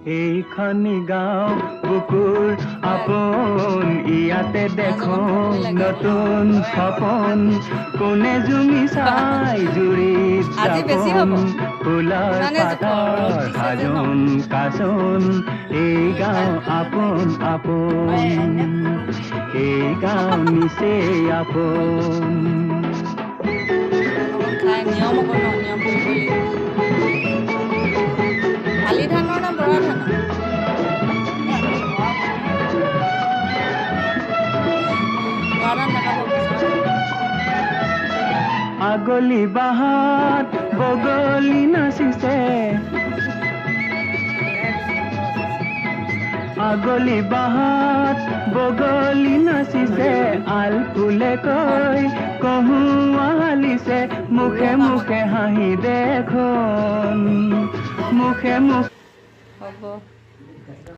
এইখনি গাঁও বুকুৰ আপোন ইয়াতে দেখো নতুন সপোন কোনে জুমি চাই জুৰিত যাপন ফুলৰ পাতৰ সাজোন কাচোন এই গাঁও আপোন আপোন এই গাঁও নিচেই আপোন নিয়ম হ'ব ন নিয়ম কৰিব লাগিব শালি ধানৰ নে বৰা ধানৰ বৰা ধান দেখাব আগলি বাহাত বগলি নাচিছে আগলি বাহাত বগলি নাচিছে আল ফুলে কৈ কহুৱা হালিছে মুখে মুখে হাঁহি দেখোন মুখে মুখে হ'ব